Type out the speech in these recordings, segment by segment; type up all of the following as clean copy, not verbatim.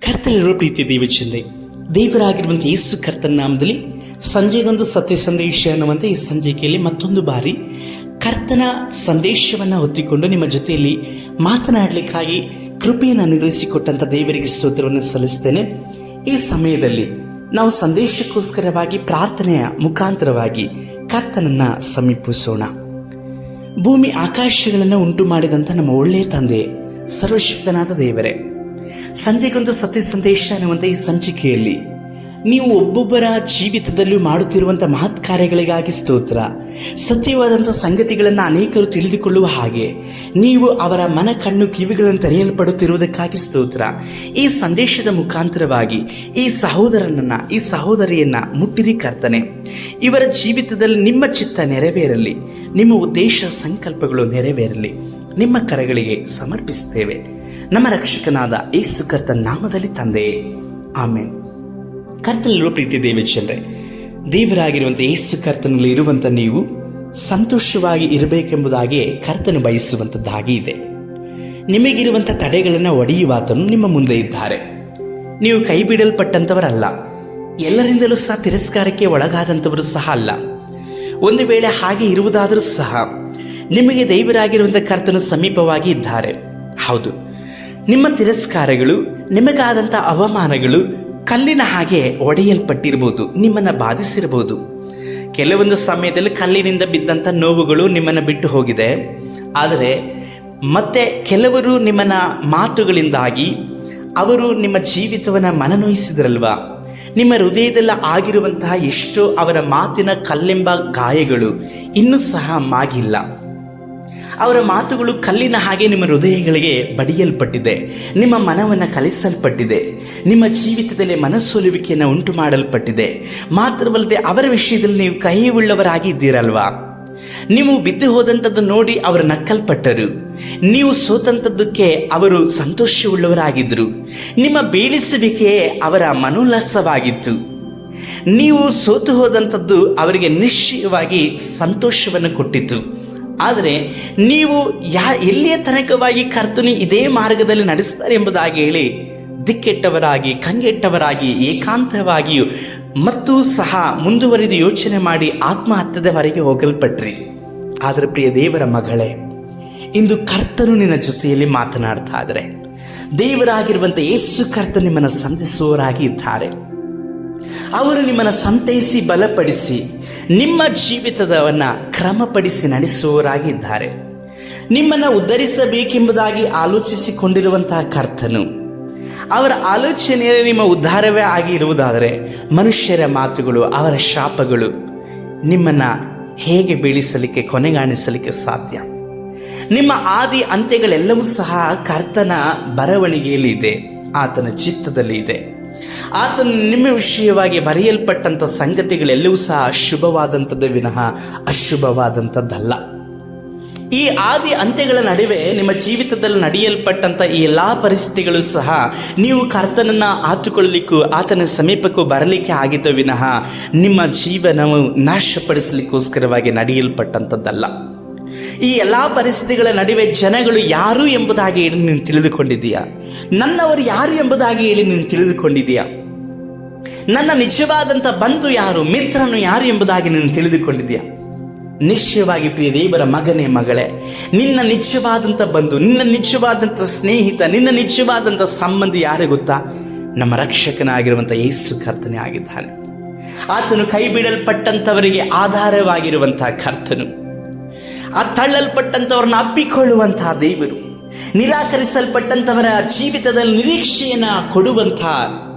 ಕರ್ತನಲ್ಲಿರುವ ಪ್ರೀತಿ ದೇವಚಂದ್ರೆ, ದೇವರಾಗಿರುವಂಥ ಯೇಸು ಕರ್ತನ ನಾಮದಲ್ಲಿ ಸಂಜೆಗೊಂದು ಸತ್ಯ ಸಂದೇಶ ಅನ್ನುವಂಥ ಈ ಸಂಚಿಕೆಯಲ್ಲಿ ಮತ್ತೊಂದು ಬಾರಿ ಕರ್ತನ ಸಂದೇಶವನ್ನು ಹೊತ್ತಿಕೊಂಡು ನಿಮ್ಮ ಜೊತೆಯಲ್ಲಿ ಮಾತನಾಡಲಿಕ್ಕಾಗಿ ಕೃಪೆಯನ್ನು ಅನುಗ್ರಹಿಸಿಕೊಟ್ಟಂಥ ದೇವರಿಗೆ ಸ್ತೋತ್ರವನ್ನು ಸಲ್ಲಿಸ್ತೇನೆ. ಈ ಸಮಯದಲ್ಲಿ ನಾವು ಸಂದೇಶಕ್ಕೋಸ್ಕರವಾಗಿ ಪ್ರಾರ್ಥನೆಯ ಮುಖಾಂತರವಾಗಿ ಕರ್ತನನ್ನು ಸಮೀಪಿಸೋಣ. ಭೂಮಿ ಆಕಾಶಗಳನ್ನು ಉಂಟು ಮಾಡಿದಂಥ ನಮ್ಮ ಒಳ್ಳೆಯ ತಂದೆ, ಸರ್ವಶಕ್ತನಾದ ದೇವರೇ, ಸಂಜೆಗೊಂದು ಸತ್ಯ ಸಂದೇಶ ಅನ್ನುವಂಥ ಈ ಸಂಚಿಕೆಯಲ್ಲಿ ನೀವು ಒಬ್ಬೊಬ್ಬರ ಜೀವಿತದಲ್ಲೂ ಮಾಡುತ್ತಿರುವಂಥ ಮಹತ್ ಕಾರ್ಯಗಳಿಗಾಗಿ ಸ್ತೋತ್ರ. ಸತ್ಯವಾದಂಥ ಸಂಗತಿಗಳನ್ನು ಅನೇಕರು ತಿಳಿದುಕೊಳ್ಳುವ ಹಾಗೆ ನೀವು ಅವರ ಮನ ಕಣ್ಣು ಕಿವಿಗಳನ್ನು ತೆರೆಯಲ್ಪಡುತ್ತಿರುವುದಕ್ಕಾಗಿ ಸ್ತೋತ್ರ. ಈ ಸಂದೇಶದ ಮುಖಾಂತರವಾಗಿ ಈ ಸಹೋದರನನ್ನು, ಈ ಸಹೋದರಿಯನ್ನು ಮುಟ್ಟಿರಿ ಕರ್ತನೆ. ಇವರ ಜೀವಿತದಲ್ಲಿ ನಿಮ್ಮ ಚಿತ್ತ ನೆರವೇರಲಿ, ನಿಮ್ಮ ಉದ್ದೇಶ ಸಂಕಲ್ಪಗಳು ನೆರವೇರಲಿ. ನಿಮ್ಮ ಕರಗಳಿಗೆ ಸಮರ್ಪಿಸುತ್ತೇವೆ ನಮ್ಮ ರಕ್ಷಕನಾದ ಯೇಸು ಕರ್ತನ ನಾಮದಲ್ಲಿ ತಂದೆಯೇ, ಆಮೇನ್. ಕರ್ತನಲ್ಲಿರುವ ಪ್ರೀತಿ ದೇವಚಂದ್ರೆ, ದೇವರಾಗಿರುವಂಥ ಯೇಸು ಕರ್ತನಲ್ಲಿ ಇರುವಂಥ ನೀವು ಸಂತೋಷವಾಗಿ ಇರಬೇಕೆಂಬುದಾಗಿ ಕರ್ತನು ಬಯಸುವಂಥದ್ದಾಗಿ ಇದೆ. ನಿಮಗಿರುವಂಥ ತಡೆಗಳನ್ನು ಒಡೆಯುವಾತನು ನಿಮ್ಮ ಮುಂದೆ ಇದ್ದಾರೆ. ನೀವು ಕೈ ಬಿಡಲ್ಪಟ್ಟಂಥವರಲ್ಲ, ಎಲ್ಲರಿಂದಲೂ ಸಹ ತಿರಸ್ಕಾರಕ್ಕೆ ಒಳಗಾದಂಥವರು ಸಹ ಅಲ್ಲ. ಒಂದು ವೇಳೆ ಹಾಗೆ ಇರುವುದಾದರೂ ಸಹ ನಿಮಗೆ ದೇವರಾಗಿರುವಂಥ ಕರ್ತನು ಸಮೀಪವಾಗಿ ಇದ್ದಾರೆ. ಹೌದು, ನಿಮ್ಮ ತಿರಸ್ಕಾರಗಳು, ನಿಮಗಾದಂಥ ಅವಮಾನಗಳು ಕಲ್ಲಿನ ಹಾಗೆ ಒಡೆಯಲ್ಪಟ್ಟಿರ್ಬೋದು, ನಿಮ್ಮನ್ನು ಬಾಧಿಸಿರ್ಬೋದು. ಕೆಲವೊಂದು ಸಮಯದಲ್ಲಿ ಕಲ್ಲಿನಿಂದ ಬಿದ್ದಂಥ ನೋವುಗಳು ನಿಮ್ಮನ್ನು ಬಿಟ್ಟು ಹೋಗಿದೆ. ಆದರೆ ಮತ್ತೆ ಕೆಲವರು ನಿಮ್ಮನ್ನ ಮಾತುಗಳಿಂದಾಗಿ ಅವರು ನಿಮ್ಮ ಜೀವಿತವನ್ನು ಮನನೊಯಿಸಿದ್ರಲ್ವಾ, ನಿಮ್ಮ ಹೃದಯದಲ್ಲಿ ಆಗಿರುವಂತಹ ಎಷ್ಟೋ ಅವರ ಮಾತಿನ ಕಲ್ಲೆಂಬ ಗಾಯಗಳು ಇನ್ನೂ ಸಹ ಮಾಗಿಲ್ಲ. ಅವರ ಮಾತುಗಳು ಕಲ್ಲಿನ ಹಾಗೆ ನಿಮ್ಮ ಹೃದಯಗಳಿಗೆ ಬಡಿಯಲ್ಪಟ್ಟಿದೆ, ನಿಮ್ಮ ಮನವನ್ನು ಕಲಿಸಲ್ಪಟ್ಟಿದೆ, ನಿಮ್ಮ ಜೀವಿತದಲ್ಲಿ ಮನಸ್ಸೋಲುವಿಕೆಯನ್ನು ಉಂಟು ಮಾಡಲ್ಪಟ್ಟಿದೆ. ಮಾತ್ರವಲ್ಲದೆ ಅವರ ವಿಷಯದಲ್ಲಿ ನೀವು ಕೈ ಉಳ್ಳವರಾಗಿ ಇದ್ದೀರಲ್ವಾ. ನೀವು ಬಿದ್ದು ಹೋದಂಥದ್ದು ನೋಡಿ ಅವರು ನಕ್ಕಲ್ಪಟ್ಟರು, ನೀವು ಸೋತಂಥದ್ದಕ್ಕೆ ಅವರು ಸಂತೋಷವುಳ್ಳವರಾಗಿದ್ದರು. ನಿಮ್ಮ ಬೀಳಿಸುವಿಕೆಯೇ ಅವರ ಮನೋಲ್ಲಾಸವಾಗಿತ್ತು. ನೀವು ಸೋತು ಹೋದಂಥದ್ದು ಅವರಿಗೆ ನಿಶ್ಚಯವಾಗಿ ಸಂತೋಷವನ್ನು ಕೊಟ್ಟಿತು. ಆದರೆ ನೀವು ಎಲ್ಲಿಯ ತನಕವಾಗಿ ಕರ್ತನು ಇದೇ ಮಾರ್ಗದಲ್ಲಿ ನಡೆಸ್ತಾರೆ ಎಂಬುದಾಗಿ ಹೇಳಿ ದಿಕ್ಕೆಟ್ಟವರಾಗಿ, ಕಂಗೆಟ್ಟವರಾಗಿ, ಏಕಾಂತವಾಗಿಯೂ ಮತ್ತು ಸಹ ಮುಂದುವರಿದು ಯೋಚನೆ ಮಾಡಿ ಆತ್ಮಹತ್ಯದವರೆಗೆ ಹೋಗಲ್ಪಟ್ರಿ. ಆದರೆ ಪ್ರಿಯ ದೇವರ ಮಗಳೇ, ಇಂದು ಕರ್ತನು ನಿನ್ನ ಜೊತೆಯಲ್ಲಿ ಮಾತನಾಡ್ತಾ ಇದ್ದಾರೆ. ದೇವರಾಗಿರುವಂಥ ಯೇಸು ಕರ್ತನು ನಿಮ್ಮನ್ನು ಸಂಧಿಸುವವರಾಗಿ ಇದ್ದಾರೆ. ಅವರು ನಿಮ್ಮನ್ನು ಸಂತೈಸಿ ಬಲಪಡಿಸಿ ನಿಮ್ಮ ಜೀವಿತದವನ್ನು ಕ್ರಮಪಡಿಸಿ ನಡೆಸುವವರಾಗಿ ಇದ್ದಾರೆ. ನಿಮ್ಮನ್ನು ಉದ್ಧರಿಸಬೇಕೆಂಬುದಾಗಿ ಆಲೋಚಿಸಿಕೊಂಡಿರುವಂತಹ ಕರ್ತನು, ಅವರ ಆಲೋಚನೆಯಲ್ಲಿ ನಿಮ್ಮ ಉದ್ಧಾರವೇ ಆಗಿ ಇರುವುದಾದರೆ ಮನುಷ್ಯರ ಮಾತುಗಳು, ಅವರ ಶಾಪಗಳು ನಿಮ್ಮನ್ನು ಹೇಗೆ ಬೀಳಿಸಲಿಕ್ಕೆ, ಕೊನೆಗಾಣಿಸಲಿಕ್ಕೆ ಸಾಧ್ಯ? ನಿಮ್ಮ ಆದಿ ಅಂತ್ಯಗಳೆಲ್ಲವೂ ಸಹ ಕರ್ತನ ಬರವಣಿಗೆಯಲ್ಲಿ ಇದೆ, ಆತನ ಚಿತ್ತದಲ್ಲಿ ಇದೆ. ಆತನು ನಿಮ್ಮ ವಿಷಯವಾಗಿ ಬರೆಯಲ್ಪಟ್ಟಂಥ ಸಂಗತಿಗಳೆಲ್ಲವೂ ಸಹ ಶುಭವಾದಂಥದ್ದು ವಿನಃ ಅಶುಭವಾದಂಥದ್ದಲ್ಲ. ಈ ಆದಿ ಅಂತ್ಯಗಳ ನಡುವೆ ನಿಮ್ಮ ಜೀವಿತದಲ್ಲಿ ನಡೆಯಲ್ಪಟ್ಟಂಥ ಈ ಎಲ್ಲ ಪರಿಸ್ಥಿತಿಗಳು ಸಹ ನೀವು ಕರ್ತನನ್ನು ಆತುಕೊಳ್ಳಲಿಕ್ಕೂ ಆತನ ಸಮೀಪಕ್ಕೂ ಬರಲಿಕ್ಕೆ ಆಗಿದ್ದ ವಿನಃ ನಿಮ್ಮ ಜೀವನವು ನಾಶಪಡಿಸಲಿಕ್ಕೋಸ್ಕರವಾಗಿ ನಡೆಯಲ್ಪಟ್ಟಂಥದ್ದಲ್ಲ. ಈ ಎಲ್ಲ ಪರಿಸ್ಥಿತಿಗಳ ನಡುವೆ ಜನಗಳು ಯಾರು ಎಂಬುದಾಗಿ ಹೇಳಿ ನೀನು ತಿಳಿದುಕೊಂಡಿದ್ದೀಯಾ? ನನ್ನವರು ಯಾರು ಎಂಬುದಾಗಿ ಹೇಳಿ ನೀನು ತಿಳಿದುಕೊಂಡಿದ್ದೀಯಾ? ನನ್ನ ನಿಜವಾದಂಥ ಬಂಧು ಯಾರು, ಮಿತ್ರನು ಯಾರು ಎಂಬುದಾಗಿ ನೀನು ತಿಳಿದುಕೊಂಡಿದ್ದೀಯಾ? ನಿಶ್ಚಯವಾಗಿ ಪ್ರಿಯ ದೇವರ ಮಗನೇ, ಮಗಳೇ, ನಿನ್ನ ನಿಜವಾದಂಥ ಬಂಧು, ನಿನ್ನ ನಿಜವಾದಂಥ ಸ್ನೇಹಿತ, ನಿನ್ನ ನಿಜವಾದಂಥ ಸಂಬಂಧಿ ಯಾರೇ ಗೊತ್ತಾ? ನಮ್ಮ ರಕ್ಷಕನಾಗಿರುವಂಥ ಯೇಸು ಕರ್ತನೇ ಆಗಿದ್ದಾನೆ. ಆತನು ಕೈ ಬಿಡಲ್ಪಟ್ಟಂಥವರಿಗೆ ಆಧಾರವಾಗಿರುವಂತಹ ಕರ್ತನು, ತಳ್ಳಲ್ಪಟ್ಟಂಥವ್ರನ್ನ ಅಪ್ಪಿಕೊಳ್ಳುವಂತಹ ದೇವರು, ನಿರಾಕರಿಸಲ್ಪಟ್ಟಂಥವರ ಜೀವಿತದಲ್ಲಿ ನಿರೀಕ್ಷೆಯನ್ನು ಕೊಡುವಂತಹ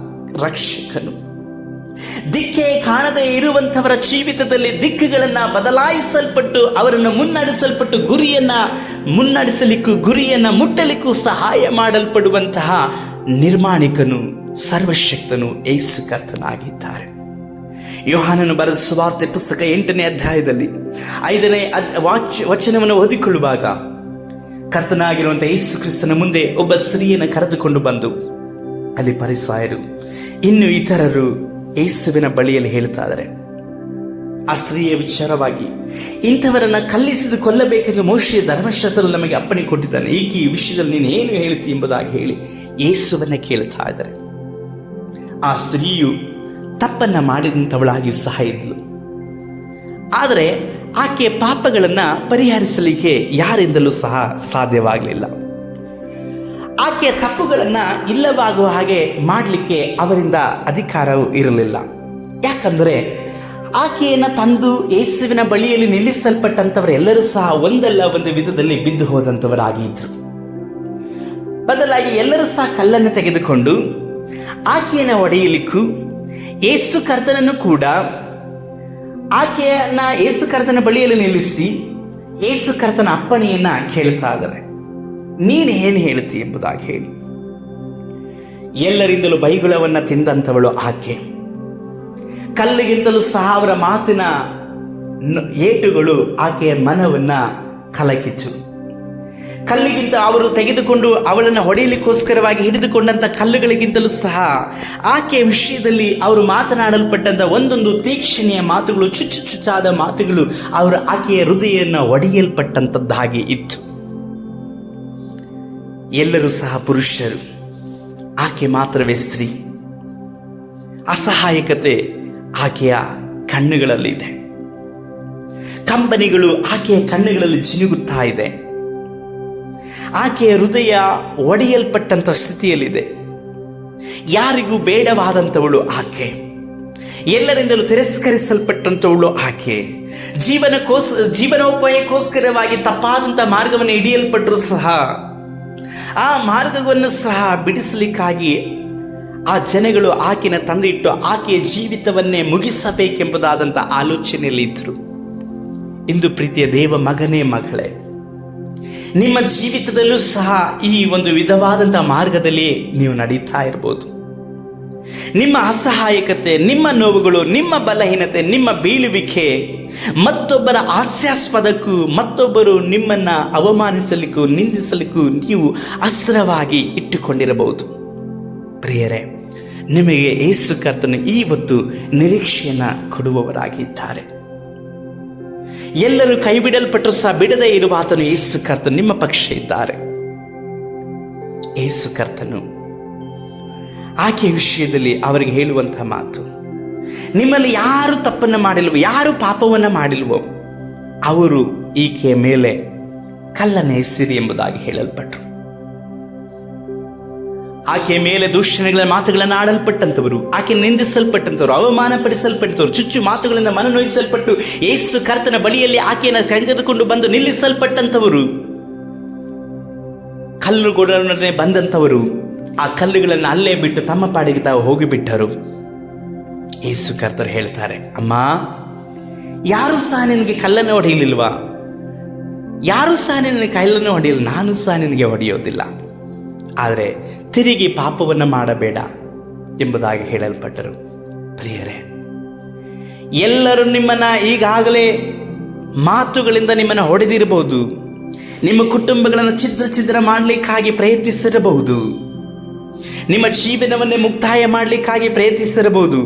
ರಕ್ಷಕನು, ದಿಕ್ಕೇ ಕಾಣದೇ ಇರುವಂಥವರ ಜೀವಿತದಲ್ಲಿ ದಿಕ್ಕುಗಳನ್ನು ಬದಲಾಯಿಸಲ್ಪಟ್ಟು ಅವರನ್ನು ಮುನ್ನಡೆಸಲಿಕ್ಕೂ ಗುರಿಯನ್ನು ಮುಟ್ಟಲಿಕ್ಕೂ ಸಹಾಯ ಮಾಡಲ್ಪಡುವಂತಹ ನಿರ್ಮಾಣಿಕನು, ಸರ್ವಶಕ್ತನು ಯೇಸು ಕರ್ತನಾಗಿದ್ದಾರೆ. ಯೋಹಾನನು ಬರೆದ ಸುವಾರ್ತೆ ಪುಸ್ತಕ 8ನೇ ಅಧ್ಯಾಯದಲ್ಲಿ 5ನೇ ವಚನವನ್ನು ಓದಿಕೊಳ್ಳುವಾಗ ಕರ್ತನಾಗಿರುವಂಥ ಯೇಸು ಕ್ರಿಸ್ತನ ಮುಂದೆ ಒಬ್ಬ ಸ್ತ್ರೀಯನ್ನು ಕರೆದುಕೊಂಡು ಬಂದು ಅಲ್ಲಿ ಫರಿಸಾಯರು ಇನ್ನು ಇತರರು ಯೇಸುವಿನ ಬಳಿಯಲ್ಲಿ ಹೇಳ್ತಾ ಇದ್ದಾರೆ. ಆ ಸ್ತ್ರೀಯ ವಿಚಾರವಾಗಿ ಇಂಥವರನ್ನ ಕಲ್ಲಿಸಿದು ಕೊಲ್ಲಬೇಕೆಂದು ಮೋಶೆಯ ಧರ್ಮಶಾಸ್ತ್ರದಲ್ಲಿ ನಮಗೆ ಅಪ್ಪಣೆ ಕೊಟ್ಟಿದ್ದಾನೆ, ಈ ವಿಷಯದಲ್ಲಿ ನೀನು ಏನು ಹೇಳ್ತಿ ಎಂಬುದಾಗಿ ಹೇಳಿ ಯೇಸುವನ್ನ ಕೇಳ್ತಾ ಇದ್ದಾರೆ. ಆ ಸ್ತ್ರೀಯು ತಪ್ಪನ್ನು ಮಾಡಿದಂಥವಳಾಗಿಯೂ ಸಹ ಇದ್ಲು. ಆದರೆ ಆಕೆಯ ಪಾಪಗಳನ್ನು ಪರಿಹರಿಸಲಿಕ್ಕೆ ಯಾರಿಂದಲೂ ಸಹ ಸಾಧ್ಯವಾಗಲಿಲ್ಲ. ಆಕೆಯ ತಪ್ಪುಗಳನ್ನು ಇಲ್ಲವಾಗುವ ಹಾಗೆ ಮಾಡಲಿಕ್ಕೆ ಅವರಿಂದ ಅಧಿಕಾರವೂ ಇರಲಿಲ್ಲ. ಯಾಕಂದರೆ ಆಕೆಯನ್ನು ತಂದು ಯೇಸುವಿನ ಬಳಿಯಲ್ಲಿ ನಿಲ್ಲಿಸಲ್ಪಟ್ಟಂಥವರೆಲ್ಲರೂ ಸಹ ಒಂದಲ್ಲ ಒಂದು ವಿಧದಲ್ಲಿ ಬಿದ್ದು ಹೋದಂಥವರಾಗಿದ್ದರು. ಬದಲಾಗಿ ಎಲ್ಲರೂ ಸಹ ಕಲ್ಲನ್ನು ತೆಗೆದುಕೊಂಡು ಆಕೆಯನ್ನು ಹೊಡೆಯಲಿಕ್ಕೂ, ಯೇಸು ಕರ್ತನನ್ನು ಕೂಡ ಆಕೆಯನ್ನ ಯೇಸು ಕರ್ತನ ಬಳಿಯಲ್ಲಿ ನಿಲ್ಲಿಸಿ ಯೇಸು ಕರ್ತನ ಅಪ್ಪಣೆಯನ್ನ ಕೇಳ್ತಾ ಇದ್ದಾರೆ. ನೀನು ಏನು ಹೇಳ್ತಿ ಎಂಬುದಾಗಿ ಹೇಳಿ. ಎಲ್ಲರಿಂದಲೂ ಬೈಗುಳವನ್ನು ತಿಂದಂಥವಳು ಆಕೆ. ಕಲ್ಲಿಗಿಂತಲೂ ಸಹ ಅವರ ಮಾತಿನ ಏಟುಗಳು ಆಕೆಯ ಮನವನ್ನ ಕಲಕಿತು. ಕಲ್ಲಿಗಿಂತ ಅವರು ತೆಗೆದುಕೊಂಡು ಅವಳನ್ನು ಹೊಡೆಯಲಿಕ್ಕೋಸ್ಕರವಾಗಿ ಹಿಡಿದುಕೊಂಡಂಥ ಕಲ್ಲುಗಳಿಗಿಂತಲೂ ಸಹ ಆಕೆಯ ವಿಷಯದಲ್ಲಿ ಅವರು ಮಾತನಾಡಲ್ಪಟ್ಟಂಥ ಒಂದೊಂದು ತೀಕ್ಷ್ಣೆಯ ಮಾತುಗಳು, ಚುಚ್ಚಾದ ಮಾತುಗಳು ಅವರ ಆಕೆಯ ಹೃದಯವನ್ನು ಒಡೆಯಲ್ಪಟ್ಟಂಥದ್ದಾಗಿ ಇತ್ತು. ಎಲ್ಲರೂ ಸಹ ಪುರುಷರು, ಆಕೆ ಮಾತ್ರವೇ ಸ್ತ್ರೀ. ಅಸಹಾಯಕತೆ ಆಕೆಯ ಕಣ್ಣುಗಳಲ್ಲಿದೆ. ಕಂಬನಿಗಳು ಆಕೆಯ ಕಣ್ಣುಗಳಲ್ಲಿ ಜಿನುಗುತ್ತಾ ಇದೆ. ಆಕೆಯ ಹೃದಯ ಒಡೆಯಲ್ಪಟ್ಟಂಥ ಸ್ಥಿತಿಯಲ್ಲಿದೆ. ಯಾರಿಗೂ ಬೇಡವಾದಂಥವಳು ಆಕೆ. ಎಲ್ಲರಿಂದಲೂ ತಿರಸ್ಕರಿಸಲ್ಪಟ್ಟಂಥವಳು ಆಕೆ. ಜೀವನೋಪಾಯಕ್ಕೋಸ್ಕರವಾಗಿ ತಪ್ಪಾದಂಥ ಮಾರ್ಗವನ್ನು ಹಿಡಿಯಲ್ಪಟ್ಟರೂ ಸಹ ಆ ಮಾರ್ಗವನ್ನು ಸಹ ಬಿಡಿಸಲಿಕ್ಕಾಗಿ ಆ ಜನಗಳು ಆಕೆನ ತಂದಿಟ್ಟು ಆಕೆಯ ಜೀವಿತವನ್ನೇ ಮುಗಿಸಬೇಕೆಂಬುದಾದಂಥ ಆಲೋಚನೆಯಲ್ಲಿ ಇದ್ದರು. ಇಂದು ಪ್ರೀತಿಯ ದೇವ ಮಗನೇ, ಮಗಳೇ, ನಿಮ್ಮ ಜೀವಿತದಲ್ಲೂ ಸಹ ಈ ಒಂದು ವಿಧವಾದಂಥ ಮಾರ್ಗದಲ್ಲಿ ನೀವು ನಡೀತಾ ಇರ್ಬೋದು. ನಿಮ್ಮ ಅಸಹಾಯಕತೆ, ನಿಮ್ಮ ನೋವುಗಳು, ನಿಮ್ಮ ಬಲಹೀನತೆ, ನಿಮ್ಮ ಬೀಳುವಿಕೆ ಮತ್ತೊಬ್ಬರ ಹಾಸ್ಯಾಸ್ಪದಕ್ಕೂ, ಮತ್ತೊಬ್ಬರು ನಿಮ್ಮನ್ನ ಅವಮಾನಿಸಲಿಕ್ಕೂ, ನಿಂದಿಸಲಿಕ್ಕೂ ನೀವು ಅಸ್ತ್ರವಾಗಿ ಇಟ್ಟುಕೊಂಡಿರಬಹುದು. ಪ್ರಿಯರೇ, ನಿಮಗೆ ಯೇಸು ಕರ್ತನು ಇವತ್ತು ನಿರೀಕ್ಷೆಯನ್ನು ಕೊಡುವವರಾಗಿದ್ದಾರೆ. ಎಲ್ಲರೂ ಕೈ ಬಿಡಲ್ಪಟ್ಟರು ಸಹ ಬಿಡದೇ ಇರುವ ಆತನು ಯೇಸು ಕರ್ತನು ನಿಮ್ಮ ಪಕ್ಷ ಇದ್ದಾರೆ. ಯೇಸು ಕರ್ತನು ಆಕೆಯ ವಿಷಯದಲ್ಲಿ ಅವರಿಗೆ ಹೇಳುವಂತಹ ಮಾತು, ನಿಮ್ಮಲ್ಲಿ ಯಾರು ತಪ್ಪನ್ನು ಮಾಡಿಲ್ವೋ, ಯಾರು ಪಾಪವನ್ನು ಮಾಡಿಲ್ವೋ ಅವರು ಈಕೆಯ ಮೇಲೆ ಕಲ್ಲನ್ನು ಎಸಿರಿ ಎಂಬುದಾಗಿ ಹೇಳಲ್ಪಟ್ಟರು. ಆಕೆಯ ಮೇಲೆ ದೂಷಣೆಗಳ ಮಾತುಗಳನ್ನು ಆಡಲ್ಪಟ್ಟಂಥವರು, ಆಕೆ ನಿಂದಿಸಲ್ಪಟ್ಟಂಥವರು, ಅವಮಾನ ಪಡಿಸಲ್ಪಟ್ಟವರು, ಚುಚ್ಚು ಮಾತುಗಳಿಂದ ಮನನೊಯಿಸಲ್ಪಟ್ಟು ಯೇಸು ಕರ್ತನ ಬಳಿಯಲ್ಲಿ ಆಕೆಯನ್ನು ತೆಗೆದುಕೊಂಡು ಬಂದು ನಿಲ್ಲಿಸಲ್ಪಟ್ಟಂಥವರು, ಕಲ್ಲುಗಳೊಡನೆ ಬಂದಂಥವರು ಆ ಕಲ್ಲುಗಳನ್ನು ಅಲ್ಲೇ ಬಿಟ್ಟು ತಮ್ಮ ಪಾಡಿಗೆ ತಾವು ಹೋಗಿಬಿಟ್ಟರು. ಯೇಸು ಕರ್ತರು ಹೇಳ್ತಾರೆ, ಅಮ್ಮ, ಯಾರು ಸಹ ನಿನಗೆ ಕಲ್ಲನ್ನು ಹೊಡೆಯಲಿಲ್ವಾ? ಯಾರು ಸಹ ನಿನಗೆ ಕಲ್ಲನ್ನು ಹೊಡೆಯಲ್ಲ, ನಾನು ಸಹ ನಿನಗೆ ಹೊಡೆಯೋದಿಲ್ಲ. ಆದರೆ ತಿರುಗಿ ಪಾಪವನ್ನು ಮಾಡಬೇಡ ಎಂಬುದಾಗಿ ಹೇಳಲ್ಪಟ್ಟರು. ಪ್ರಿಯರೇ, ಎಲ್ಲರೂ ನಿಮ್ಮನ್ನ ಈಗಾಗಲೇ ಮಾತುಗಳಿಂದ ನಿಮ್ಮನ್ನು ಹೊಡೆದಿರಬಹುದು. ನಿಮ್ಮ ಕುಟುಂಬಗಳನ್ನು ಛಿದ್ರ ಮಾಡಲಿಕ್ಕಾಗಿ ಪ್ರಯತ್ನಿಸಿರಬಹುದು. ನಿಮ್ಮ ಜೀವನವನ್ನೇ ಮುಕ್ತಾಯ ಮಾಡಲಿಕ್ಕಾಗಿ ಪ್ರಯತ್ನಿಸಿರಬಹುದು.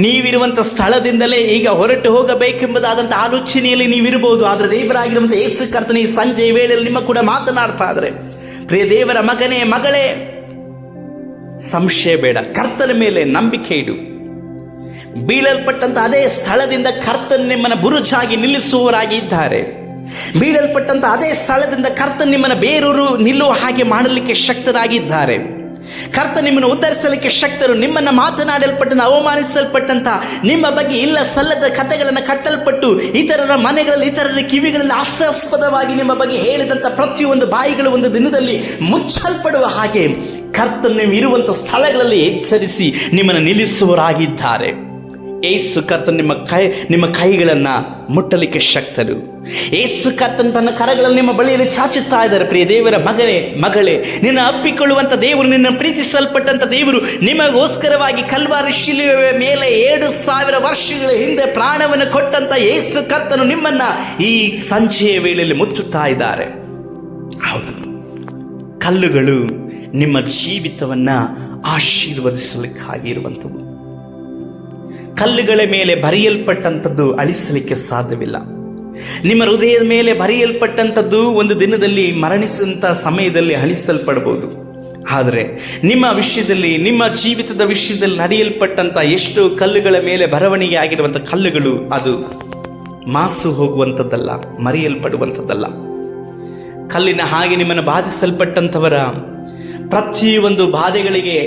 ನೀವಿರುವಂಥ ಸ್ಥಳದಿಂದಲೇ ಈಗ ಹೊರಟು ಹೋಗಬೇಕೆಂಬುದಾದಂಥ ಆಲೋಚನೆಯಲ್ಲಿ ನೀವಿರಬಹುದು. ಆದರೆ ದೇವರಾಗಿರುವಂಥ ಯೇಸು ಕರ್ತನ ಈ ಸಂಜೆಯ ವೇಳೆಯಲ್ಲಿ ನಿಮ್ಮ ಕೂಡ ಮಾತನಾಡ್ತಾ ಇದ್ದಾರೆ. ಪ್ರಿಯ ದೇವರ ಮಗನೇ, ಮಗಳೇ, ಸಂಶಯ ಬೇಡ, ಕರ್ತನ ಮೇಲೆ ನಂಬಿಕೆ ಇಡು. ಬೀಳಲ್ಪಟ್ಟಂತ ಅದೇ ಸ್ಥಳದಿಂದ ಕರ್ತನ ನಿಮ್ಮನ್ನು ಬುರುಜಾಗಿ ನಿಲ್ಲಿಸುವವರಾಗಿ ಇದ್ದಾರೆ. ಬೀಳಲ್ಪಟ್ಟಂತ ಅದೇ ಸ್ಥಳದಿಂದ ಕರ್ತನ ನಿಮ್ಮನ್ನು ಬೇರೂರು ನಿಲ್ಲುವ ಹಾಗೆ ಮಾಡಲಿಕ್ಕೆ ಶಕ್ತರಾಗಿದ್ದಾರೆ. ಕರ್ತ ನಿಮ್ಮನ್ನು ಉದ್ಧರಿಸಲಿಕ್ಕೆ ಶಕ್ತರು. ನಿಮ್ಮನ್ನು ಮಾತನಾಡಲ್ಪಟ್ಟಂತ, ಅವಮಾನಿಸಲ್ಪಟ್ಟಂತ, ನಿಮ್ಮ ಬಗ್ಗೆ ಇಲ್ಲ ಸಲ್ಲದ ಕಥೆಗಳನ್ನು ಕಟ್ಟಲ್ಪಟ್ಟು ಇತರರ ಮನೆಗಳಲ್ಲಿ, ಇತರರ ಕಿವಿಗಳಲ್ಲಿ ಹಾಸ್ಯಾಸ್ಪದವಾಗಿ ನಿಮ್ಮ ಬಗ್ಗೆ ಹೇಳಿದಂಥ ಪ್ರತಿಯೊಂದು ಬಾಯಿಗಳು ಒಂದು ದಿನದಲ್ಲಿ ಮುಚ್ಚಲ್ಪಡುವ ಹಾಗೆ ಕರ್ತನು ನೀವು ಇರುವಂಥ ಸ್ಥಳಗಳಲ್ಲಿ ಎಚ್ಚರಿಸಿ ನಿಮ್ಮನ್ನು ನಿಲ್ಲಿಸುವವರಾಗಿದ್ದಾರೆ. ಯೇಸು ಕರ್ತನು ನಿಮ್ಮ ಕೈಗಳನ್ನು ಮುಟ್ಟಲಿಕ್ಕೆ ಶಕ್ತರು. ಯೇಸು ಕರ್ತನು ತನ್ನ ಕರಗಳನ್ನು ನಿಮ್ಮ ಬಳಿಯಲ್ಲಿ ಚಾಚುತ್ತಾ ಇದ್ದಾರೆ. ಪ್ರಿಯ ದೇವರ ಮಗನೇ, ಮಗಳೇ, ನಿನ್ನ ಅಪ್ಪಿಕೊಳ್ಳುವಂಥ ದೇವರು, ನಿನ್ನ ಪ್ರೀತಿಸಲ್ಪಟ್ಟಂಥ ದೇವರು, ನಿಮಗೋಸ್ಕರವಾಗಿ ಕಲ್ವಾರಿ ಶಿಲುಬೆಯ ಮೇಲೆ 7,000 ವರ್ಷಗಳ ಹಿಂದೆ ಪ್ರಾಣವನ್ನು ಕೊಟ್ಟಂಥ ಯೇಸು ಕರ್ತನು ನಿಮ್ಮನ್ನ ಈ ಸಂಜೆಯ ವೇಳೆಯಲ್ಲಿ ಮುಚ್ಚುತ್ತಾ ಇದ್ದಾರೆ. ಹೌದು, ಕಲ್ಲುಗಳು ನಿಮ್ಮ ಜೀವಿತವನ್ನ ಆಶೀರ್ವದಿಸಲಿಕ್ಕಾಗಿರುವಂಥವು. ಕಲ್ಲುಗಳ ಮೇಲೆ ಬರೆಯಲ್ಪಟ್ಟಂಥದ್ದು ಅಳಿಸಲಿಕ್ಕೆ ಸಾಧ್ಯವಿಲ್ಲ. ನಿಮ್ಮ ಹೃದಯದ ಮೇಲೆ ಬರೆಯಲ್ಪಟ್ಟಂಥದ್ದು ಒಂದು ದಿನದಲ್ಲಿ ಮರಣಿಸಿದಂಥ ಸಮಯದಲ್ಲಿ ಅಳಿಸಲ್ಪಡಬಹುದು. ಆದರೆ ನಿಮ್ಮ ವಿಷಯದಲ್ಲಿ, ನಿಮ್ಮ ಜೀವಿತದ ವಿಷಯದಲ್ಲಿ ನಡೆಯಲ್ಪಟ್ಟಂಥ ಎಷ್ಟೋ ಕಲ್ಲುಗಳ ಮೇಲೆ ಬರವಣಿಗೆ ಆಗಿರುವಂಥ ಕಲ್ಲುಗಳು ಅದು ಮಾಸು ಹೋಗುವಂಥದ್ದಲ್ಲ, ಮರೆಯಲ್ಪಡುವಂಥದ್ದಲ್ಲ. ಕಲ್ಲಿನ ಹಾಗೆ ನಿಮ್ಮನ್ನು ಬಾಧಿಸಲ್ಪಟ್ಟಂಥವರ ಪ್ರತಿಯೊಂದು ಬಾಧೆಗಳಿಗೆ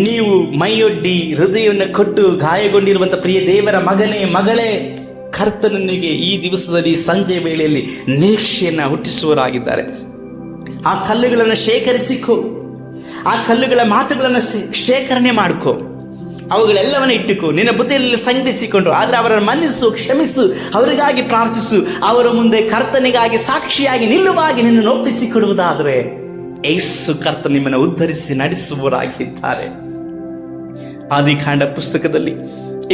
ನೀವು ಮೈಯೊಡ್ಡಿ ಹೃದಯವನ್ನು ಕೊಟ್ಟು ಗಾಯಗೊಂಡಿರುವಂಥ ಪ್ರಿಯ ದೇವರ ಮಗನೇ, ಮಗಳೇ, ಕರ್ತನಿಗೆ ಈ ದಿವಸದಲ್ಲಿ ಸಂಜೆ ವೇಳೆಯಲ್ಲಿ ನಿರೀಕ್ಷೆಯನ್ನು ಹುಟ್ಟಿಸುವವರಾಗಿದ್ದಾರೆ. ಆ ಕಲ್ಲುಗಳನ್ನು ಶೇಖರಿಸಿಕೊ, ಆ ಕಲ್ಲುಗಳ ಮಾತುಗಳನ್ನು ಶೇಖರಣೆ ಮಾಡಿಕೊ, ಅವುಗಳೆಲ್ಲವನ್ನು ಇಟ್ಟುಕೋ, ನಿನ್ನ ಬುದ್ಧಿಯಲ್ಲಿ ಸಂಗ್ರಹಿಸಿಕೊಂಡು. ಆದರೆ ಅವರನ್ನು ಮನ್ನಿಸು, ಕ್ಷಮಿಸು, ಅವರಿಗಾಗಿ ಪ್ರಾರ್ಥಿಸು. ಅವರ ಮುಂದೆ ಕರ್ತನಿಗಾಗಿ ಸಾಕ್ಷಿಯಾಗಿ ನಿಲ್ಲುವಾಗಿ ನಿನ್ನನ್ನು ಒಪ್ಪಿಸಿಕೊಡುವುದಾದರೆ ಯೇಸು ಕರ್ತ ನಿಮ್ಮನ್ನು ಉದ್ಧರಿಸಿ ನಡೆಸುವವರಾಗಿದ್ದಾರೆ. ಆದಿಕಾಂಡ ಪುಸ್ತಕದಲ್ಲಿ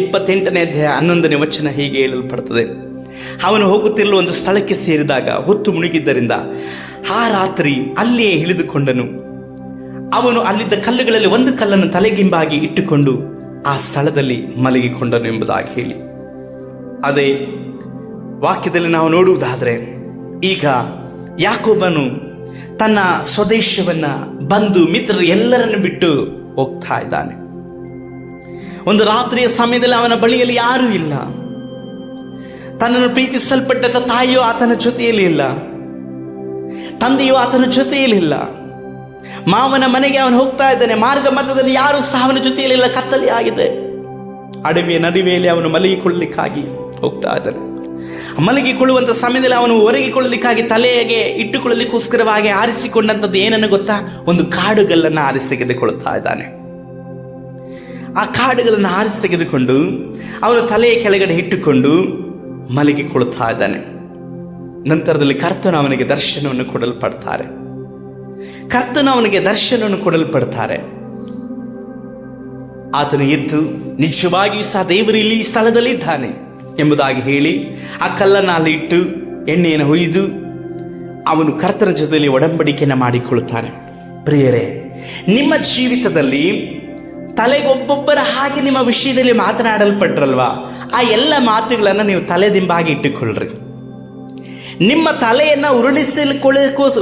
28ನೇ ಅಧ್ಯಾಯ 11ನೇ ವಚನ ಹೀಗೆ ಹೇಳಲ್ಪಡುತ್ತದೆ. ಅವನು ಹೋಗುತ್ತಿರುವ ಒಂದು ಸ್ಥಳಕ್ಕೆ ಸೇರಿದಾಗ ಹೊತ್ತು ಮುಳುಗಿದ್ದರಿಂದ ಆ ರಾತ್ರಿ ಅಲ್ಲಿಯೇ ಇಳಿದುಕೊಂಡನು. ಅವನು ಅಲ್ಲಿದ್ದ ಕಲ್ಲುಗಳಲ್ಲಿ ಒಂದು ಕಲ್ಲನ್ನು ತಲೆಗಿಂಬಾಗಿ ಇಟ್ಟುಕೊಂಡು ಆ ಸ್ಥಳದಲ್ಲಿ ಮಲಗಿಕೊಂಡನು ಎಂಬುದಾಗಿ ಹೇಳಿ, ಅದೇ ವಾಕ್ಯದಲ್ಲಿ ನಾವು ನೋಡುವುದಾದರೆ, ಈಗ ಯಾಕೋಬನು ತನ್ನ ಸ್ವದೇಶವನ್ನ, ಬಂಧು ಮಿತ್ರರು ಎಲ್ಲರನ್ನು ಬಿಟ್ಟು ಹೋಗ್ತಾ ಇದ್ದಾನೆ. ಒಂದು ರಾತ್ರಿಯ ಸಮಯದಲ್ಲಿ ಅವನ ಬಳಿಯಲ್ಲಿ ಯಾರೂ ಇಲ್ಲ. ತನ್ನನ್ನು ಪ್ರೀತಿಸಲ್ಪಟ್ಟ ತಾಯಿಯೋ ಆತನ ಜೊತೆಯಲ್ಲಿ ಇಲ್ಲ, ತಂದೆಯೋ ಆತನ ಜೊತೆಯಲ್ಲಿ ಇಲ್ಲ. ಮಾವನ ಮನೆಗೆ ಅವನು ಹೋಗ್ತಾ ಇದ್ದಾನೆ. ಮಾರ್ಗ ಮಧ್ಯದಲ್ಲಿ ಯಾರು ಸಹ ಅವನ ಜೊತೆಯಲ್ಲಿಲ್ಲ, ಕತ್ತಲೆ ಆಗಿದೆ. ಅಡವಿಯ ನಡುವೆಯಲ್ಲಿ ಅವನು ಮಲಗಿಕೊಳ್ಳಲಿಕ್ಕಾಗಿ ಹೋಗ್ತಾ ಇದ್ದಾನೆ. ಮಲಗಿಕೊಳ್ಳುವಂಥ ಸಮಯದಲ್ಲಿ ಅವನು ಒರಗಿಕೊಳ್ಳಲಿಕ್ಕಾಗಿ ತಲೆಗೆ ಇಟ್ಟುಕೊಳ್ಳಲಿಕ್ಕೋಸ್ಕರವಾಗಿ ಆರಿಸಿಕೊಂಡಂಥದ್ದು ಏನನ್ನು ಗೊತ್ತಾ? ಒಂದು ಕಾಡುಗಲ್ಲನ್ನು ಆರಿಸಿ ತೆಗೆದುಕೊಳ್ಳುತ್ತಾ ಇದ್ದಾನೆ. ಆ ಕಾಡುಗಳನ್ನು ಆರಿಸಿ ತೆಗೆದುಕೊಂಡು ಅವನು ತಲೆಯ ಕೆಳಗಡೆ ಇಟ್ಟುಕೊಂಡು ಮಲಗಿಕೊಳ್ಳುತ್ತಾ ಇದ್ದಾನೆ. ನಂತರದಲ್ಲಿ ಕರ್ತನು ಅವನಿಗೆ ದರ್ಶನವನ್ನು ಕೊಡಲ್ಪಡ್ತಾರೆ. ಆತನು ಎದ್ದು ನಿಜವಾಗಿಯೂ ಸಹ ದೇವರು ಇಲ್ಲಿ ಈ ಸ್ಥಳದಲ್ಲಿ ಇದ್ದಾನೆ ಎಂಬುದಾಗಿ ಹೇಳಿ ಆ ಕಲ್ಲನ್ನು ಅಲ್ಲಿ ಇಟ್ಟು ಎಣ್ಣೆಯನ್ನು ಹೊಯ್ದು ಅವನು ಕರ್ತನ ಜೊತೆಯಲ್ಲಿ ಒಡಂಬಡಿಕೆಯನ್ನು ಮಾಡಿಕೊಳ್ಳುತ್ತಾನೆ. ಪ್ರಿಯರೇ, ನಿಮ್ಮ ಜೀವಿತದಲ್ಲಿ ತಲೆಗೊಬ್ಬೊಬ್ಬರ ಹಾಗೆ ನಿಮ್ಮ ವಿಷಯದಲ್ಲಿ ಮಾತನಾಡಲ್ಪಟ್ರಲ್ವಾ, ಆ ಎಲ್ಲ ಮಾತುಗಳನ್ನು ನೀವು ತಲೆದಿಂಬಾಗಿ ಇಟ್ಟುಕೊಳ್ಳ್ರಿ. ನಿಮ್ಮ ತಲೆಯನ್ನು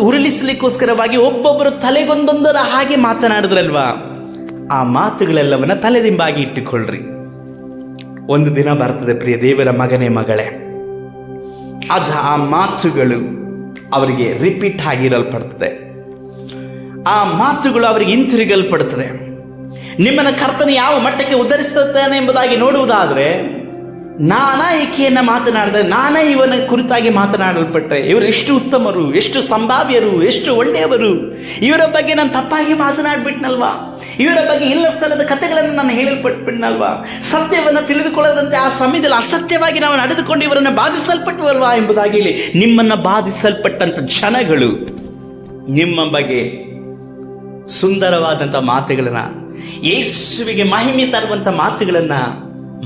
ಉರುಳಿಸಲಿಕ್ಕೋಸ್ಕರವಾಗಿ ಒಬ್ಬೊಬ್ಬರು ತಲೆಗೊಂದೊಂದರ ಹಾಗೆ ಮಾತನಾಡಿದ್ರಲ್ವಾ, ಆ ಮಾತುಗಳೆಲ್ಲವನ್ನ ತಲೆದಿಂಬಾಗಿ ಇಟ್ಟುಕೊಳ್ಳ್ರಿ. ಒಂದು ದಿನ ಬರ್ತದೆ ಪ್ರಿಯ ದೇವರ ಮಗನೇ, ಮಗಳೇ, ಆ ಮಾತುಗಳು ಅವರಿಗೆ ರಿಪೀಟ್ ಆಗಿರಲ್ಪಡ್ತದೆ. ಆ ಮಾತುಗಳು ಅವರಿಗೆ ಹಿಂತಿರುಗಲ್ಪಡುತ್ತದೆ. ನಿಮ್ಮನ್ನು ಕರ್ತನ ಯಾವ ಮಟ್ಟಕ್ಕೆ ಉದ್ಧರಿಸುತ್ತಾನೆ ಎಂಬುದಾಗಿ ನೋಡುವುದಾದರೆ, ನಾನಾ ಈಕೆಯನ್ನು ಮಾತನಾಡಿದರೆ, ನಾನೇ ಇವನ ಕುರಿತಾಗಿ ಮಾತನಾಡಲ್ಪಟ್ಟರೆ, ಇವರು ಎಷ್ಟು ಉತ್ತಮರು, ಎಷ್ಟು ಸಂಭಾವ್ಯರು, ಎಷ್ಟು ಒಳ್ಳೆಯವರು, ಇವರ ಬಗ್ಗೆ ನಾನು ತಪ್ಪಾಗಿ ಮಾತನಾಡ್ಬಿಟ್ನಲ್ವಾ, ಇವರ ಬಗ್ಗೆ ಇಲ್ಲ ಸ್ಥಳದ ಕಥೆಗಳನ್ನು ನಾನು ಹೇಳಲ್ಪಟ್ಬಿಟ್ನಲ್ವಾ, ಸತ್ಯವನ್ನು ತಿಳಿದುಕೊಳ್ಳದಂತೆ ಆ ಸಮಯದಲ್ಲಿ ಅಸತ್ಯವಾಗಿ ನಾವು ನಡೆದುಕೊಂಡು ಇವರನ್ನು ಬಾಧಿಸಲ್ಪಟ್ಟವಲ್ವಾ ಎಂಬುದಾಗಿ ಹೇಳಿ ನಿಮ್ಮನ್ನು ಬಾಧಿಸಲ್ಪಟ್ಟಂಥ ಜನಗಳು ನಿಮ್ಮ ಬಗ್ಗೆ ಸುಂದರವಾದಂಥ ಮಾತುಗಳನ್ನು, ಯೇಸುವಿಗೆ ಮಹಿಮೆ ತರುವಂಥ ಮಾತುಗಳನ್ನು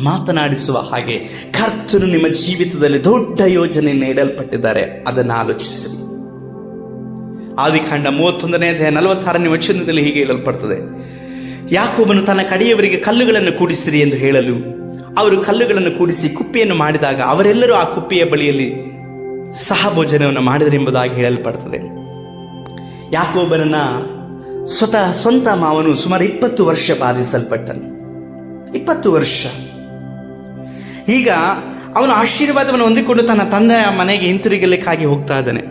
ಮಾತನಾಡಿಸುವ ಹಾಗೆ ಕರ್ತನು ನಿಮ್ಮ ಜೀವಿತದಲ್ಲಿ ದೊಡ್ಡ ಯೋಜನೆಯನ್ನು ಇಡಲ್ಪಟ್ಟಿದ್ದಾರೆ. ಅದನ್ನು ಆಲೋಚಿಸಿರಿ. ಆದಿಕಾಂಡ 31ನೇ ಅಧ್ಯಾಯ 46ನೇ ವಚನದಲ್ಲಿ ಹೀಗೆ ಹೇಳಲ್ಪಡ್ತದೆ, ಯಾಕೋಬನು ತನ್ನ ಕಡೆಯವರಿಗೆ ಕಲ್ಲುಗಳನ್ನು ಕೂಡಿಸಿರಿ ಎಂದು ಹೇಳಲು ಅವರು ಕಲ್ಲುಗಳನ್ನು ಕೂಡಿಸಿ ಕುಪ್ಪಿಯನ್ನು ಮಾಡಿದಾಗ ಅವರೆಲ್ಲರೂ ಆ ಕುಪ್ಪಿಯ ಬಳಿಯಲ್ಲಿ ಸಹಭೋಜನವನ್ನು ಮಾಡಿದರೆಂಬುದಾಗಿ ಹೇಳಲ್ಪಡ್ತದೆ. ಯಾಕೋಬನನ್ನ ಸ್ವಂತ ಮಾವನು ಸುಮಾರು 20 ವರ್ಷ ಬಾಧಿಸಲ್ಪಟ್ಟನು. 20 ವರ್ಷ. ಈಗ ಅವನು ಆಶೀರ್ವಾದವನ್ನು ಹೊಂದಿಕೊಂಡು ತನ್ನ ತಂದೆಯ ಮನೆಗೆ ಹಿಂತಿರುಗಲಿಕ್ಕಾಗಿ ಹೋಗ್ತಾ ಇದ್ದಾನೆ.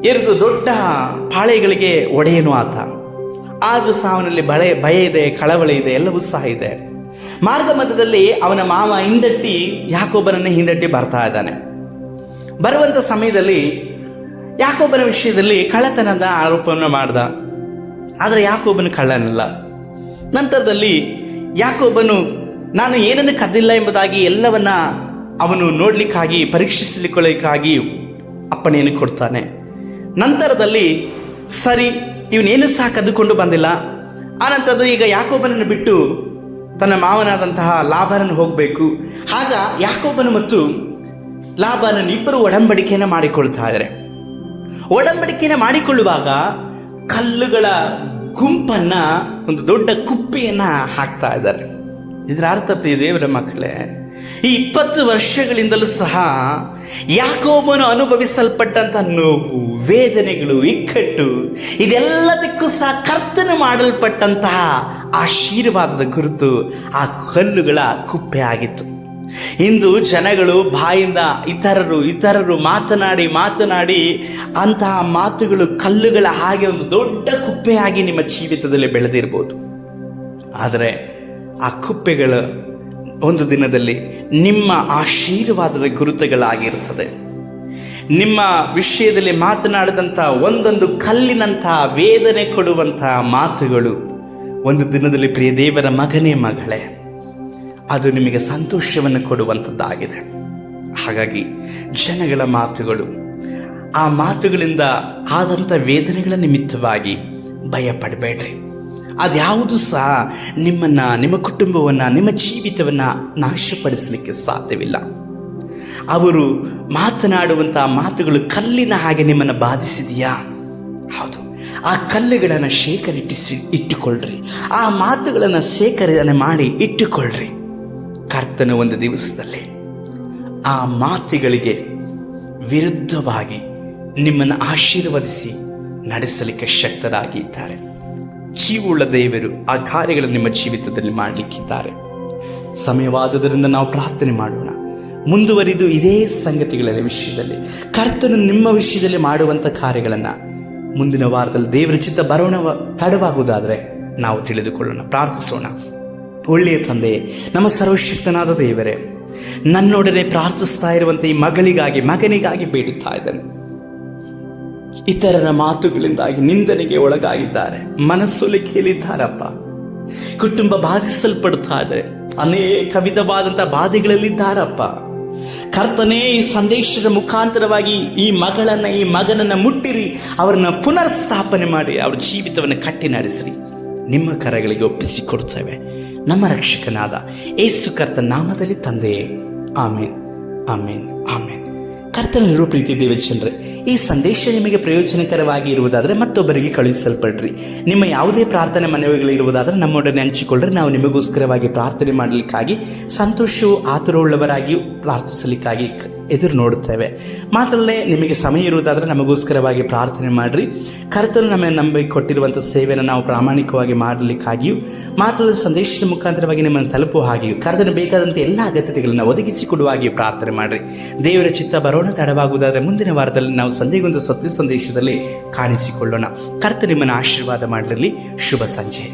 2 ದೊಡ್ಡ ಪಾಳೆಗಳಿಗೆ ಒಡೆಯನು ಆತ. ಆದರೂ ಸಹ ಅವನಲ್ಲಿ ಭಯ ಇದೆ, ಕಳವಳ ಇದೆ, ಎಲ್ಲವೂ ಸಹ ಇದೆ. ಮಾರ್ಗ ಮಧ್ಯದಲ್ಲಿ ಅವನ ಮಾವ ಯಾಕೋಬನನ್ನೇ ಹಿಂದಟ್ಟಿ ಬರ್ತಾ ಇದ್ದಾನೆ. ಬರುವಂಥ ಸಮಯದಲ್ಲಿ ಯಾಕೋಬನ ವಿಷಯದಲ್ಲಿ ಕಳ್ಳತನದ ಆರೋಪವನ್ನು ಮಾಡ್ದ. ಆದರೆ ಯಾಕೋಬನು ಕಳ್ಳನಲ್ಲ. ನಂತರದಲ್ಲಿ ಯಾಕೋಬನು ನಾನು ಏನನ್ನು ಕದ್ದಿಲ್ಲ ಎಂಬುದಾಗಿ ಎಲ್ಲವನ್ನ ಅವನು ನೋಡ್ಲಿಕ್ಕಾಗಿ ಪರೀಕ್ಷಿಸಲಿಕ್ಕಾಗಿ ಅಪ್ಪಣೆಯನ್ನು ಕೊಡ್ತಾನೆ. ನಂತರದಲ್ಲಿ ಸರಿ, ಇವನೇನು ಸಹ ಕದ್ದುಕೊಂಡು ಬಂದಿಲ್ಲ. ಆನಂತರದಲ್ಲಿ ಈಗ ಯಾಕೋಬನನ್ನು ಬಿಟ್ಟು ತನ್ನ ಮಾವನಾದಂತಹ ಲಾಬಾನನ್ನು ಹೋಗಬೇಕು. ಆಗ ಯಾಕೋಬನು ಮತ್ತು ಲಾಬಾನನು ಇಬ್ಬರು ಒಡಂಬಡಿಕೆಯನ್ನು ಮಾಡಿಕೊಳ್ತಾ ಇದ್ದಾರೆ. ಒಡಂಬಡಿಕೆಯನ್ನು ಮಾಡಿಕೊಳ್ಳುವಾಗ ಕಲ್ಲುಗಳ ಗುಂಪನ್ನ, ಒಂದು ದೊಡ್ಡ ಕುಪ್ಪೆಯನ್ನ ಹಾಕ್ತಾ ಇದ್ದಾರೆ. ಇದರ ಅರ್ಥ ಪ್ರಿಯ ದೇವರ ಮಕ್ಕಳೇ, ಈ 20 ವರ್ಷಗಳಿಂದಲೂ ಸಹ ಯಾಕೋಬನು ಅನುಭವಿಸಲ್ಪಟ್ಟಂಥ ನೋವು, ವೇದನೆಗಳು, ಇಕ್ಕಟ್ಟು, ಇದೆಲ್ಲದಕ್ಕೂ ಸಹ ಕರ್ತನು ಮಾಡಲ್ಪಟ್ಟಂತಹ ಆಶೀರ್ವಾದದ ಗುರುತು ಆ ಕಲ್ಲುಗಳ ಕುಪ್ಪೆ ಆಗಿತ್ತು. ಇಂದು ಜನಗಳು ಬಾಯಿಂದ ಇತರರು ಮಾತನಾಡಿ ಅಂತಹ ಮಾತುಗಳು ಕಲ್ಲುಗಳ ಹಾಗೆ ಒಂದು ದೊಡ್ಡ ಕುಪ್ಪೆಯಾಗಿ ನಿಮ್ಮ ಜೀವಿತದಲ್ಲಿ ಬೆಳೆದಿರ್ಬೋದು. ಆದರೆ ಆ ಕುಪ್ಪೆಗಳು ಒಂದು ದಿನದಲ್ಲಿ ನಿಮ್ಮ ಆಶೀರ್ವಾದದ ಗುರುತುಗಳಾಗಿರ್ತದೆ. ನಿಮ್ಮ ವಿಷಯದಲ್ಲಿ ಮಾತನಾಡಿದಂಥ ಒಂದೊಂದು ಕಲ್ಲಿನಂತಹ ವೇದನೆ ಕೊಡುವಂತಹ ಮಾತುಗಳು ಒಂದು ದಿನದಲ್ಲಿ ಪ್ರಿಯ ದೇವರ ಮಗನೇ ಮಗಳೇ ಅದು ನಿಮಗೆ ಸಂತೋಷವನ್ನು ಕೊಡುವಂಥದ್ದಾಗಿದೆ. ಹಾಗಾಗಿ ಜನಗಳ ಮಾತುಗಳು, ಆ ಮಾತುಗಳಿಂದ ಆದಂಥ ವೇದನೆಗಳ ನಿಮಿತ್ತವಾಗಿ ಭಯ ಪಡಬೇಡ್ರಿ. ಅದ್ಯಾವುದು ಸಹ ನಿಮ್ಮನ್ನು, ನಿಮ್ಮ ಕುಟುಂಬವನ್ನು, ನಿಮ್ಮ ಜೀವಿತವನ್ನು ನಾಶಪಡಿಸಲಿಕ್ಕೆ ಸಾಧ್ಯವಿಲ್ಲ. ಅವರು ಮಾತನಾಡುವಂಥ ಮಾತುಗಳು ಕಲ್ಲಿನ ಹಾಗೆ ನಿಮ್ಮನ್ನು ಬಾಧಿಸಿದೆಯಾ? ಹೌದು. ಆ ಕಲ್ಲುಗಳನ್ನು ಇಟ್ಟುಕೊಳ್ಳ್ರಿ. ಆ ಮಾತುಗಳನ್ನು ಶೇಖರಣೆ ಮಾಡಿ ಇಟ್ಟುಕೊಳ್ಳ್ರಿ. ಕರ್ತನ ಒಂದು ದಿವಸದಲ್ಲಿ ಆ ಮಾತುಗಳಿಗೆ ವಿರುದ್ಧವಾಗಿ ನಿಮ್ಮನ್ನು ಆಶೀರ್ವದಿಸಿ ನಡೆಸಲಿಕ್ಕೆ ಶಕ್ತರಾಗಿದ್ದಾರೆ. ಜೀವವುಳ್ಳ ದೇವರು ಆ ಕಾರ್ಯಗಳನ್ನು ನಿಮ್ಮ ಜೀವಿತದಲ್ಲಿ ಮಾಡಲಿಕ್ಕಿದ್ದಾರೆ. ಸಮಯವಾದುದರಿಂದ ನಾವು ಪ್ರಾರ್ಥನೆ ಮಾಡೋಣ. ಮುಂದುವರಿದು ಇದೇ ಸಂಗತಿಗಳ ವಿಷಯದಲ್ಲಿ ಕರ್ತನು ನಿಮ್ಮ ವಿಷಯದಲ್ಲಿ ಮಾಡುವಂಥ ಕಾರ್ಯಗಳನ್ನು ಮುಂದಿನ ವಾರದಲ್ಲಿ ದೇವರ ಚಿತ್ತ ಬರೋಣ ತಡವಾಗುವುದಾದರೆ ನಾವು ತಿಳಿದುಕೊಳ್ಳೋಣ. ಪ್ರಾರ್ಥಿಸೋಣ. ಒಳ್ಳೆಯ ತಂದೆಯೇ, ನಮ್ಮ ಸರ್ವಶಕ್ತನಾದ ದೇವರೇ, ನನ್ನೊಡನೆ ಪ್ರಾರ್ಥಿಸ್ತಾ ಇರುವಂಥ ಈ ಮಗನಿಗಾಗಿ ಬೇಡುತ್ತಾ ಇದ್ದಾನೆ. ಇತರರ ಮಾತುಗಳಿಂದಾಗಿ ನಿಂದನೆಗೆ ಒಳಗಾಗಿದ್ದಾರೆ, ಮನಸ್ಸೊಲಿಕೆಯಲ್ಲಿದ್ದಾರಪ್ಪ. ಕುಟುಂಬ ಬಾಧಿಸಲ್ಪಡುತ್ತಾ ಇದ್ದಾರೆ, ಅನೇಕ ವಿಧವಾದಂಥ ಬಾಧೆಗಳಲ್ಲಿದ್ದಾರಪ್ಪ. ಕರ್ತನೇ, ಈ ಸಂದೇಶದ ಮುಖಾಂತರವಾಗಿ ಈ ಮಗನನ್ನು ಮುಟ್ಟಿರಿ, ಅವರನ್ನು ಪುನರ್ ಸ್ಥಾಪನೆ ಮಾಡಿ ಅವರ ಜೀವಿತವನ್ನು ಕಟ್ಟಿ ನಡೆಸಿರಿ. ನಿಮ್ಮ ಕರಗಳಿಗೆ ಒಪ್ಪಿಸಿಕೊಡ್ತೇವೆ ನಮ್ಮ ರಕ್ಷಕನಾದ ಯೇಸು ಕರ್ತನ ನಾಮದಲ್ಲಿ ತಂದೆಯೇ, ಆಮೇನ್, ಆಮೇನ್, ಆಮೇನ್. ಕರ್ತನಲ್ಲಿರುವ ಪ್ರೀತಿ ದೇವಜನರೇ, ಈ ಸಂದೇಶ ನಿಮಗೆ ಪ್ರಯೋಜನಕರವಾಗಿ ಇರುವುದಾದರೆ ಮತ್ತೊಬ್ಬರಿಗೆ ಕಳುಹಿಸಲ್ಪಡ್ರಿ. ನಿಮ್ಮ ಯಾವುದೇ ಪ್ರಾರ್ಥನೆ ಮನವಿಗಳಿರುವುದಾದರೆ ನಮ್ಮೊಡನೆ ಹಂಚಿಕೊಳ್ಳ್ರಿ. ನಾವು ನಿಮಗೋಸ್ಕರವಾಗಿ ಪ್ರಾರ್ಥನೆ ಮಾಡಲಿಕ್ಕಾಗಿ ಸಂತೋಷವು ಆತುರವುಳ್ಳವರಾಗಿ ಪ್ರಾರ್ಥಿಸಲಿಕ್ಕಾಗಿ ಎದುರು ನೋಡುತ್ತೇವೆ. ಮಾತ್ರಲ್ಲೇ ನಿಮಗೆ ಸಮಯ ಇರುವುದಾದರೆ ನಮಗೋಸ್ಕರವಾಗಿ ಪ್ರಾರ್ಥನೆ ಮಾಡಿರಿ. ಕರ್ತನು ನಮಗೆ ನಂಬಿ ಕೊಟ್ಟಿರುವಂಥ ಸೇವೆಯನ್ನು ನಾವು ಪ್ರಾಮಾಣಿಕವಾಗಿ ಮಾಡಲಿಕ್ಕಾಗಿಯೂ ಮಾತ್ರದ ಸಂದೇಶದ ಮುಖಾಂತರವಾಗಿ ನಿಮ್ಮನ್ನು ತಲುಪುವ ಹಾಗೆಯೂ ಕರ್ತನು ಬೇಕಾದಂಥ ಎಲ್ಲ ಅಗತ್ಯತೆಗಳನ್ನು ಒದಗಿಸಿಕೊಡುವಾಗಿಯೂ ಪ್ರಾರ್ಥನೆ ಮಾಡಿರಿ. ದೇವರ ಚಿತ್ತ ಬರೋಣ ತಡವಾಗುವುದಾದರೆ ಮುಂದಿನ ವಾರದಲ್ಲಿ ನಾವು ಸಂಜೆಗೊಂದು ಸತ್ಯ ಸಂದೇಶದಲ್ಲಿ ಕಾಣಿಸಿಕೊಳ್ಳೋಣ. ಕರ್ತನು ನಿಮ್ಮನ್ನು ಆಶೀರ್ವಾದ ಮಾಡಿರಲಿ. ಶುಭ ಸಂಜೆ.